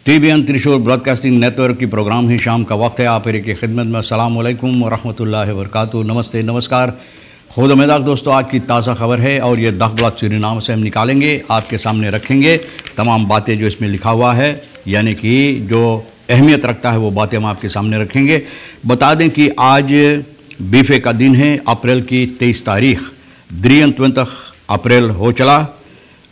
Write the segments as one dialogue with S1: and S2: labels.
S1: TBN त्रिशूल broadcasting network की programme ही शाम का वक्त है। आप की खिदमत में अस्सलाम वालेकुम व रहमतुल्लाहि व बरकातुहू। नमस्ते, नमस्कार, खुद उम्मीद दोस्तों। आज की ताज़ा खबर है और ये 10 ब्लॉक सूरीनाम से हम निकालेंगे, आपके सामने रखेंगे तमाम बातें जो इसमें लिखा हुआ है, यानी कि जो अहमियत रखता है वो बातें हम आपके सामने रखेंगे। बता दें कि आज बीफे का दिन है, अप्रैल की 23 तारीख 23 अप्रैल हो चला।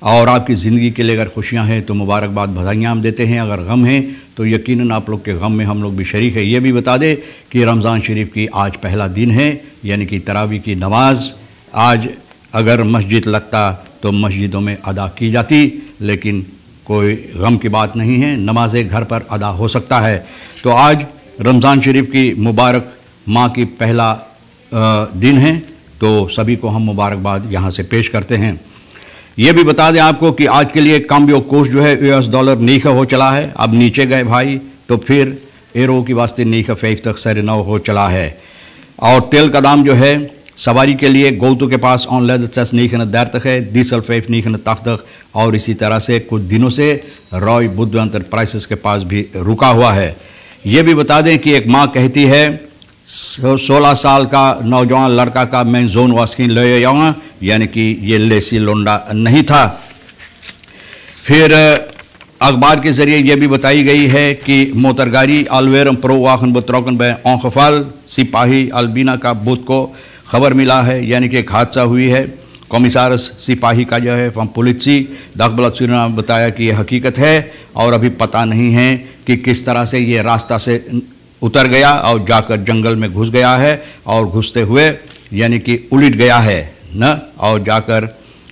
S1: और आपकी ज़िंदगी के लिए अगर खुशियां हैं तो मुबारकबाद, बधाइयाँ हम देते हैं। अगर गम है तो यकीनन आप लोग के गम में हम लोग भी शरीक है। ये भी बता दें कि रमज़ान शरीफ की आज पहला दिन है, यानी कि तरावी की नमाज आज अगर मस्जिद लगता तो मस्जिदों में अदा की जाती, लेकिन कोई गम की बात नहीं है, नमाज़ घर पर अदा हो सकता है। तो आज रमज़ान शरीफ की मुबारक माह की पहला दिन है, तो सभी को हम मुबारकबाद यहाँ से पेश करते हैं। ये भी बता दें आपको कि आज के लिए काम्बियो कोर्स जो है US डॉलर नीखा हो चला है। अब नीचे गए भाई तो फिर एरो की वास्ते नीखा 5 तक सर 9 हो चला है। और तेल का दाम जो है सवारी के लिए गोतु के पास ऑन लेदस नीखन दैर तक है, डीजल 5 नीखन तक तक। और इसी तरह से कुछ दिनों से रॉय बुद्ध एंटरप्राइजेस के पास भी रुका हुआ है। ये भी बता दें कि एक माँ कहती है 16 साल का नौजवान लड़का का मैं जोन वास्किन ले जाऊँगा, यानी कि ये लेसी लोंडा नहीं था। फिर अखबार के ज़रिए यह भी बताई गई है कि मोतरगारी अलवेरम प्रो वाहन बतरौकन ब औखफाल सिपाही अलबीना का बुध को खबर मिला है, यानी कि एक हादसा हुई है। कमिसारस सिपाही का जो है पुलिसी दाखबला सूरीनाम बताया कि यह हकीकत है और अभी पता नहीं है कि किस तरह से ये रास्ता से उतर गया और जाकर जंगल में घुस गया है, और घुसते हुए यानी कि उलट गया है न, और जाकर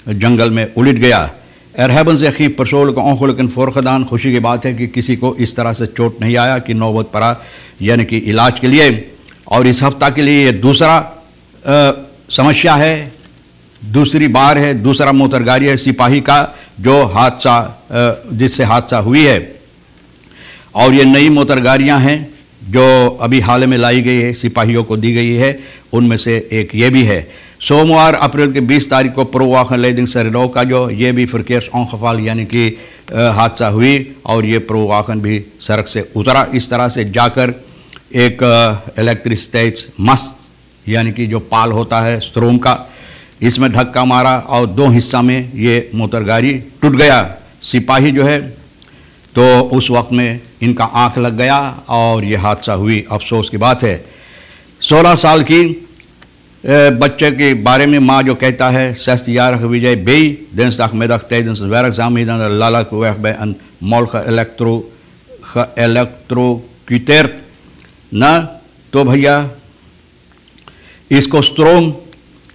S1: जंगल में उलट गया। एरहबन से खी परसोल को आंखों लेकिन फोरखदान खुशी की बात है कि किसी को इस तरह से चोट नहीं आया कि नौबत पड़ा, यानी कि इलाज के लिए। और इस हफ्ता के लिए ये दूसरा समस्या है, दूसरी बार है, दूसरा मोतरगाड़ी है सिपाही का जो हादसा जिससे हादसा हुई है। और ये नई मोतरगाड़ियाँ हैं जो अभी हाल में लाई गई है, सिपाहियों को दी गई है। उनमें से एक ये भी है। सोमवार अप्रैल के 20 तारीख को प्रोवाखन लेदिंग सरनो का जो ये भी फिरकेस औखफाल यानी कि हादसा हुई, और ये प्रोवाखन भी सड़क से उतरा। इस तरह से जाकर एक इलेक्ट्रिसिटी मस्त यानी कि जो पाल होता है स्ट्रोम का, इसमें धक्का मारा और 2 हिस्सा में ये मोतरगाड़ी टूट गया। सिपाही जो है तो उस वक्त में इनका आंख लग गया और ये हादसा हुई। अफसोस की बात है। 16 साल की बच्चे के बारे में माँ जो कहता है सस्त यार विजय बेई दिनस तक मेदक तय दिनस वैरक जामिदन लाला को वह बे अन मॉल का इलेक्ट्रो क्यूतेर्त न, तो भैया इसको स्ट्रोम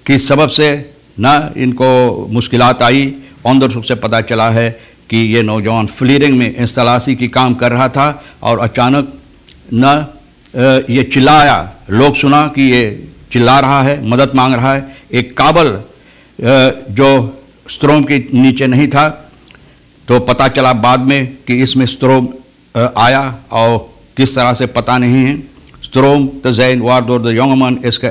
S1: की सबब से न इनको मुश्किलात आई। अंदर सुख से पता चला है कि ये नौजवान फ्लीरिंग में इंस्टॉलासी की काम कर रहा था और अचानक न ये चिल्लाया। लोग सुना कि ये चिल्ला रहा है, मदद मांग रहा है। एक काबल जो स्ट्रोम के नीचे नहीं था, तो पता चला बाद में कि इसमें स्ट्रोम आया, और किस तरह से पता नहीं है। स्ट्रोम तजैन वार दौर द यंगमन इसका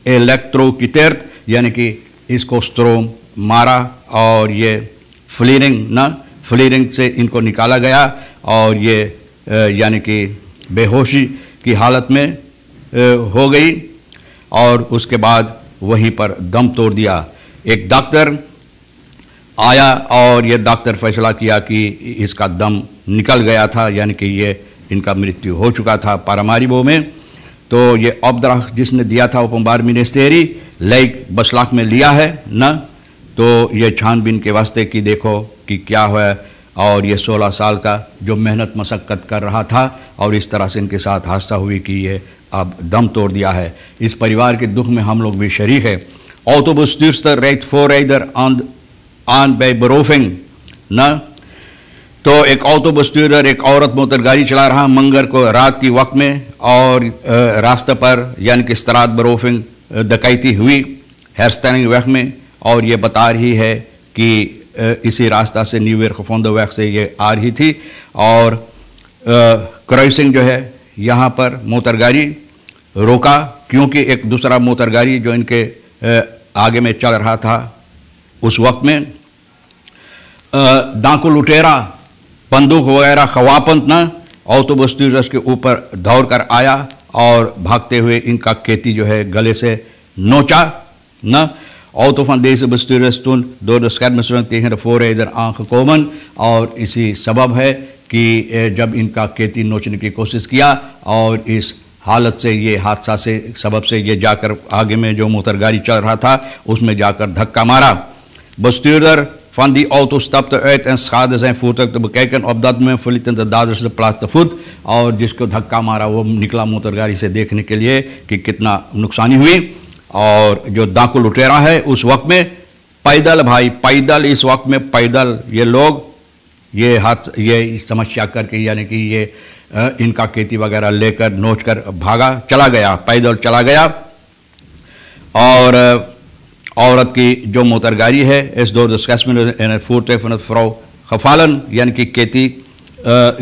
S1: इलेक्ट्रो कितेर्त यानी कि इसको स्ट्रोम मारा और ये फ्लीरिंग से इनको निकाला गया, और ये यानी कि बेहोशी की हालत में हो गई, और उसके बाद वहीं पर दम तोड़ दिया। एक डॉक्टर आया और ये डॉक्टर फैसला किया कि इसका दम निकल गया था, यानी कि ये इनका मृत्यु हो चुका था पारामारिबो में। तो ये ऑब्दरा जिसने दिया था उपम्बार मिनिस्टेरी लेक बसलाक में लिया है न, तो ये छानबीन के वास्ते कि देखो कि क्या हुआ। और ये 16 साल का जो मेहनत मशक्क़त कर रहा था, और इस तरह से इनके साथ हादसा हुई कि ये अब दम तोड़ दिया है। इस परिवार के दुख में हम लोग भी शरीक है। ऑटोबस स्टूर्स्टर रेट फोर रेडर आन बाय बरोफिंग न, तो एक ऑटोबस टूरर एक औरत मोटरगाड़ी चला रहा मंगर को रात की वक्त में, और रास्ते पर यानी कि स्त्राद बरोफिंग डकैती हुई हेरस्टैनिंग वक्त में। और ये बता रही है कि इसी रास्ता से न्यू ईयर खफोंद वक्त से ये आ रही थी, और क्रॉसिंग जो है यहाँ पर मोटरगाड़ी रोका, क्योंकि एक दूसरा मोटरगाड़ी जो इनके आगे में चल रहा था उस वक्त में डाकू लुटेरा बंदूक वगैरह खवापंत न ऑटोबस के ऊपर दौड़ कर आया और भागते हुए इनका खेती जो है गले से नोचा न auto van deze bestuurders toen door de schermmiddelen tegen de voorrijder aangekomen और इसी सबब है कि जब इनका खेती नोचने की कोशिश किया और इस हालत से ये हादसा से सबब से ये जाकर आगे में जो मोटरगाड़ी चल रहा था उसमें जाकर धक्का मारा। Bestuurder van die auto stapte uit en schaadde zijn voertuig te bekijken. Op dat moment verlieten de daders de plaats te voet और जिसको धक्का मारा वो निकला मोटरगाड़ी से देखने के लिए कि कितना नुकसानी हुई। और जो डाकू लुटेरा है उस वक्त में पैदल भाई पैदल इस वक्त में पैदल ये लोग ये समस्या करके यानी कि ये इनका खेती वगैरह लेकर नोच कर भागा चला गया पैदल चला गया। और औरत की जो मोटरगाड़ी है इस door de schetsmiddelen en het voertuig van het vrouw gevallen यानी कि खेती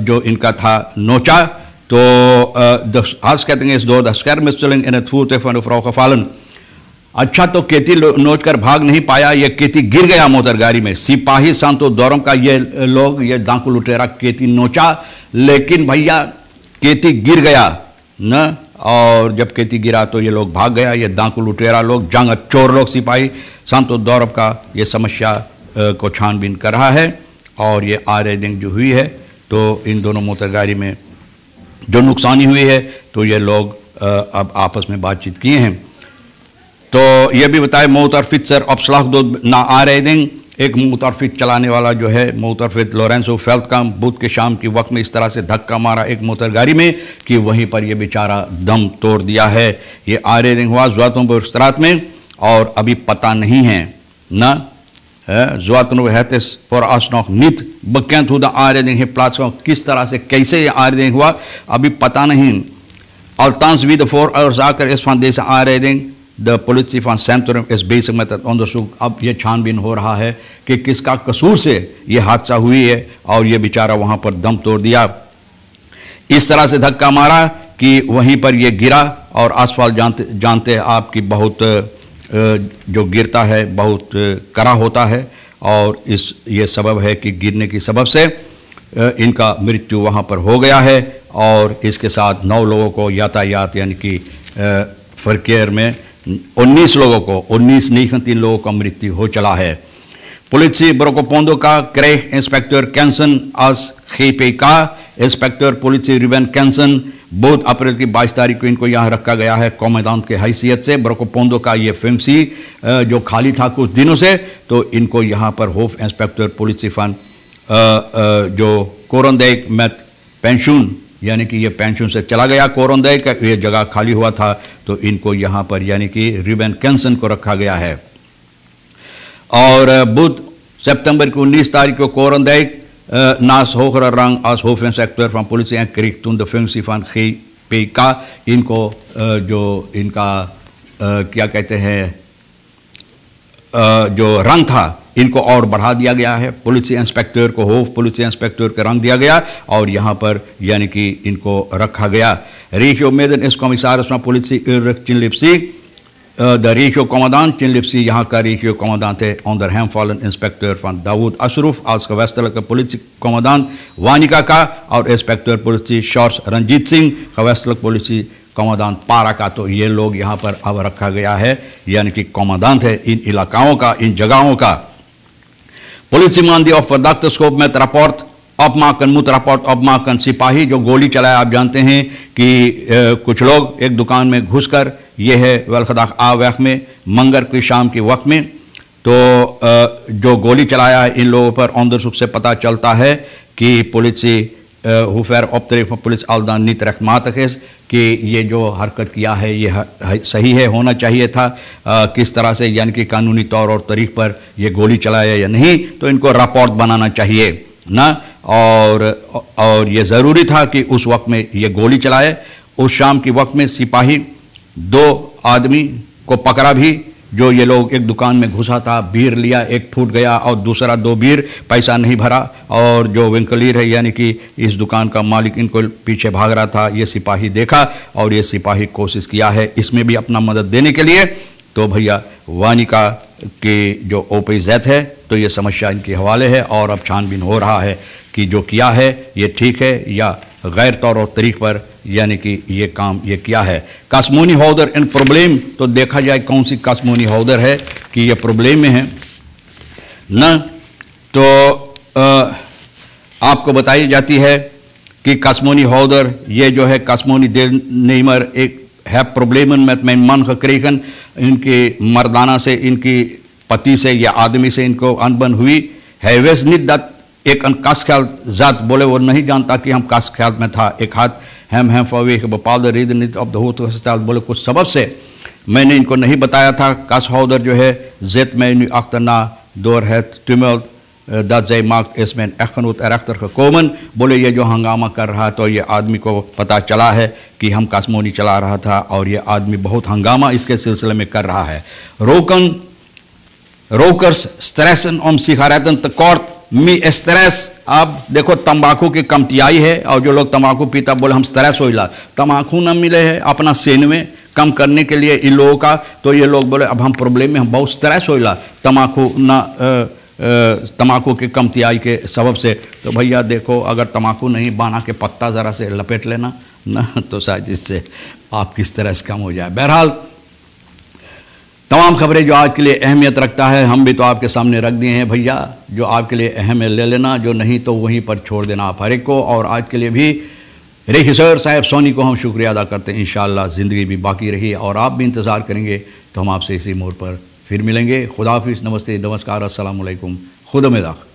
S1: जो इनका था नोचा तो de hartsketting is door de schermmiddelen in het voertuig van de vrouw gevallen। अच्छा तो खेती नोच कर भाग नहीं पाया, ये खेती गिर गया मोटरगाड़ी में। सिपाही सांतो दौरम का ये लोग ये डाकू लुटेरा खेती नोचा लेकिन भैया खेती गिर गया न और जब खेती गिरा तो ये लोग भाग गया। ये डाकू लुटेरा लोग जंग चोर लोग सिपाही सांतो दौरम का ये समस्या को छानबीन कर रहा है और ये आरेडिंग जो हुई है तो इन दोनों मोटरगाड़ी में जो नुकसानी हुई है तो ये लोग अब आपस में बातचीत किए हैं। तो ये भी बताए मोटरफिट्सर opslag door na aanrijding एक मोटरफिट चलाने वाला जो है मोटरफिट लोरेंसो फेल्टकम बुध के शाम की वक्त में इस तरह से धक्का मारा एक मोटरगाड़ी में कि वहीं पर ये बेचारा दम तोड़ दिया है। ये aanrijding हुआ ज़्वातनबर्ग straat में और अभी पता नहीं है न ज़्वातनबर्ग het is vooralsnog niet bekend hoe de aanrijding heeft plaatsgevonden, किस तरह से कैसे ये aanrijding हुआ अभी पता नहीं। Althans wie de veroorzaker is van deze aanrijding de politie van Centrum is bezig met het onderzoek। अब ये छानबीन हो रहा है कि किसका कसूर से ये हादसा हुई है और ये बेचारा वहाँ पर दम तोड़ दिया। इस तरह से धक्का मारा कि वहीं पर ये गिरा और आसफाल्ट जानते हैं आपकी बहुत जो गिरता है बहुत कड़ा होता है और इस ये सबब है कि गिरने की सबब से इनका मृत्यु वहाँ पर हो गया है और इसके साथ 9 लोगों को यातायात यानी कि फरकेर में 19 लोगों को 19 लोगों का मृत्यु हो चला है। Politie Brokopondo का kreeg inspecteur Kensen als GPK। Inspector police Ruben Kensen 2 अप्रैल की 22 तारीख को इनको यहाँ रखा गया है कमांडेंट के हैसियत से। ब्रोकोपोंडो का ये फिमसी जो खाली था कुछ दिनों से तो इनको यहाँ पर होफ इंस्पेक्टर पुलिस फन जो कोरंदेक में पेंशन यानी कि ये पेंशन से चला गया कोरंदेक का ये जगह खाली हुआ था तो इनको यहाँ पर यानी कि रुबेन केंसन को रखा गया है। और बुध सितंबर की 19 तारीख को कोरंदेक naast hogere rang als hoofdinspecteur van politie en kreeg toen de functie van GPK। इनको जो इनका क्या कहते हैं जो रंग था इनको और बढ़ा दिया गया है। पुलिस इंस्पेक्टर को होफ पुलिस इंस्पेक्टर का रंग दिया गया और यहाँ पर यानी कि इनको रखा गया। regio midden is commissaris van politie Ulrich Chinlipsi। de regio-commandant Chinlipsi यहाँ का regio-commandant है। onder hem vallen inspecteur van Dawood Ashraf als gewestelijke politiecommandant Wanika का और इंस्पेक्टर पुलिस शॉर्स रंजीत सिंह gewestelijk politiecommandant पारा का। तो ये लोग यहाँ पर अब रखा गया है यानी कि कमांडेंट है इन इलाकाओं का इन जगहों का। politieman die op verdachte schoot met rapport opmaken moet rapport opmaken। सिपाही जो गोली चलाया आप जानते हैं कि कुछ लोग एक दुकान में घुसकर ये है वेलखदाख आवैख में मंगर की शाम के वक्त में तो जो गोली चलाया है इन लोगों पर onderzoek से पता चलता है कि politie hoe ver optreden van politie al dan niet rechtmatig is कि ये जो हरकत किया है ये सही है होना चाहिए था किस तरह से यानी कि कानूनी तौर और तरीक़ पर ये गोली चलाया या नहीं तो इनको रिपोर्ट बनाना चाहिए ना। और ये ज़रूरी था कि उस वक्त में ये गोली चलाए। उस शाम के वक्त में सिपाही 2 आदमी को पकड़ा भी जो ये लोग एक दुकान में घुसा था बीर लिया एक फूट गया और दूसरा 2 बीर पैसा नहीं भरा और जो विंकलीर है यानी कि इस दुकान का मालिक इनको पीछे भाग रहा था ये सिपाही देखा और ये सिपाही कोशिश किया है इसमें भी अपना मदद देने के लिए। तो भैया वानिका के जो ओपीजेड है तो ये समस्या इनके हवाले है और अब छानबीन हो रहा है कि जो किया है ये ठीक है या गैर तौर और तरीक़ पर यानी कि ये काम ये किया है। कासमोनी हौदर इन प्रॉब्लम, तो देखा जाए कौन सी कासमोनी हौदर है कि ये प्रॉब्लम में है न, तो आपको बताई जाती है कि कासमोनी हौदर ये जो है कासमोनी दिल नेमर एक है प्रॉब्लम में मन खरीकन इनके मर्दाना से इनकी पति से या आदमी से इनको अनबन हुई है। वेस नित एक कास ख्याल जात बोले वो नहीं जानता कि हम कास ख्याल में था। एक हाथ हम फवे बपाल द रीद नित ऑफ द हो बोले कुछ सबब से मैंने इनको नहीं बताया था। कास हौदर जो है जेत में अख्तना दौर है तुमल दाजय मार्क इसमें अखनुत अरख्तर का कोमन बोले ये जो हंगामा कर रहा तो ये आदमी को पता चला है कि हम कासमोनी चला रहा था और ये आदमी बहुत हंगामा इसके सिलसिले में कर रहा है। रोकर्स स्ट्रेसन ओम सिगारेटन तकॉर्त मी स्ट्रेस। आप देखो तंबाकू की कमतियाई है और जो लोग तंबाकू पीता बोले हम स्ट्रेस हो तंबाकू न मिले है अपना सेन में कम करने के लिए इन लोगों का, तो ये लोग बोले अब हम प्रॉब्लम में हम बहुत स्ट्रेस हो तंबाकू न तम्बाकू की कमतियाई के सबब से। तो भैया देखो अगर तम्बाकू नहीं बाना के पत्ता ज़रा से लपेट लेना ना तो शायद इससे आपकी स्ट्रेस कम हो जाए। बहरहाल तमाम खबरें जो आज के लिए अहमियत रखता है हम भी तो आपके सामने रख दिए हैं भैया। जो आपके लिए अहम है ले लेना, जो नहीं तो वहीं पर छोड़ देना आप हर एक को। और आज के लिए भी रेखिसर साहब सोनी को हम शुक्रिया अदा करते हैं। इंशाअल्लाह ज़िंदगी भी बाकी रही और आप भी इंतज़ार करेंगे तो हम आपसे इसी मोड़ पर फिर मिलेंगे। खुदा हाफिज़, नमस्ते, नमस्कार, अस्सलाम वालेकुम, खुदा में दाख।